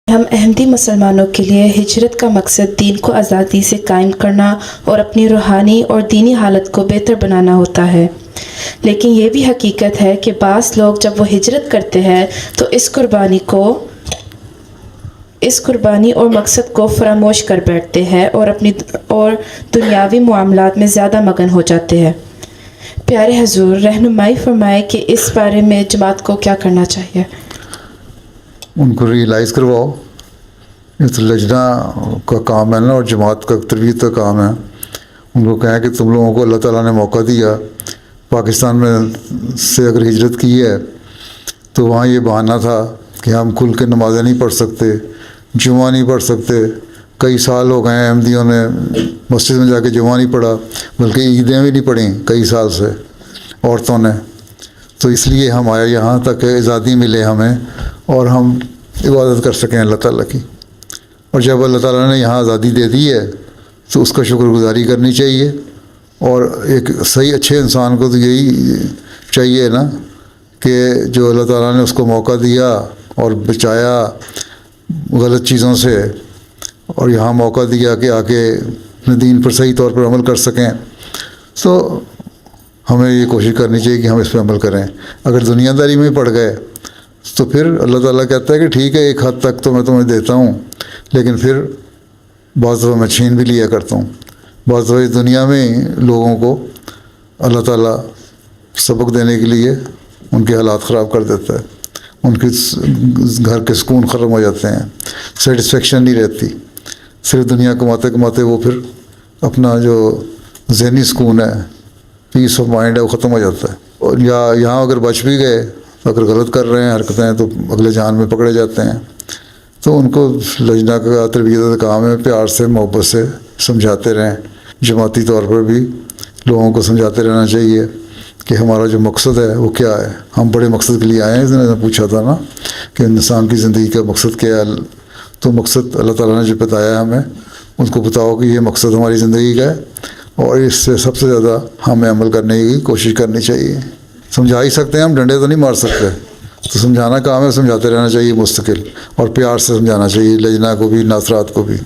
ہم احمدی مسلمانوں کے لیے ہجرت کا مقصد دین کو آزادی سے قائم کرنا اور اپنی روحانی اور دینی حالت کو بہتر بنانا ہوتا ہے، لیکن یہ بھی حقیقت ہے کہ بعض لوگ جب وہ ہجرت کرتے ہیں تو اس قربانی اور مقصد کو فراموش کر بیٹھتے ہیں اور دنیاوی معاملات میں زیادہ مگن ہو جاتے ہیں۔ پیارے حضور، رہنمائی فرمائے کہ اس بارے میں جماعت کو کیا کرنا چاہیے؟ ان کو ریئلائز کرواؤ، یہ تو لجنہ کا کام ہے نا، اور جماعت کا تربیت کا کام ہے۔ ان کو کہیں کہ تم لوگوں کو اللہ تعالیٰ نے موقع دیا، پاکستان میں سے اگر ہجرت کی ہے تو وہاں یہ بہانہ تھا کہ ہم کھل کے نمازیں نہیں پڑھ سکتے، جمعہ نہیں پڑھ سکتے۔ کئی سال ہو گئے ہیں احمدیوں نے مسجد میں جا کے جمعہ نہیں پڑھا، بلکہ عیدیں بھی نہیں پڑھیں کئی سال سے عورتوں نے۔ تو اس لیے ہم آئے یہاں تک آزادی ملے ہمیں اور ہم عبادت کر سکیں اللہ تعالیٰ کی۔ اور جب اللہ تعالیٰ نے یہاں آزادی دے دی ہے تو اس کا شکر گزاری کرنی چاہیے۔ اور ایک صحیح اچھے انسان کو تو یہی چاہیے نا کہ جو اللہ تعالیٰ نے اس کو موقع دیا اور بچایا غلط چیزوں سے، اور یہاں موقع دیا کہ آ کے اپنے دین پر صحیح طور پر عمل کر سکیں، تو ہمیں یہ کوشش کرنی چاہیے کہ ہم اس پہ عمل کریں۔ اگر دنیا داری میں پڑ گئے تو پھر اللہ تعالیٰ کہتا ہے کہ ٹھیک ہے ایک حد تک تو میں تمہیں دیتا ہوں، لیکن پھر بعض دفعہ میں چھین بھی لیا کرتا ہوں۔ بعض دفعہ دنیا میں لوگوں کو اللہ تعالیٰ سبق دینے کے لیے ان کے حالات خراب کر دیتا ہے، ان کے گھر کے سکون ختم ہو جاتے ہیں، سیٹسفیکشن نہیں رہتی، صرف دنیا کماتے کماتے وہ پھر اپنا جو ذہنی سکون ہے، پیس آف مائنڈ ہے، وہ ختم ہو جاتا ہے۔ اور یہاں اگر بچ بھی گئے تو اگر غلط کر رہے ہیں حرکتیں تو اگلے جہان میں پکڑے جاتے ہیں۔ تو ان کو لجنہ کا تربیت کا کام ہے، پیار سے محبت سے سمجھاتے رہیں، جماعتی طور پر بھی لوگوں کو سمجھاتے رہنا چاہیے کہ ہمارا جو مقصد ہے وہ کیا ہے۔ ہم بڑے مقصد کے لیے آئے ہیں، اس نے پوچھا تھا نا کہ انسان کی زندگی کا مقصد کیا ہے، تو مقصد اللہ تعالیٰ نے جو بتایا ہے ہمیں ان کو بتاؤ کہ یہ مقصد ہماری زندگی کا ہے، اور اس سے سب سے زیادہ ہمیں عمل کرنے کی کوشش کرنی چاہیے۔ سمجھا ہی سکتے ہیں ہم، ڈنڈے تو نہیں مار سکتے، تو سمجھانا کام ہے، سمجھاتے رہنا چاہیے مستقل، اور پیار سے سمجھانا چاہیے لجنہ کو بھی، ناصرات کو بھی۔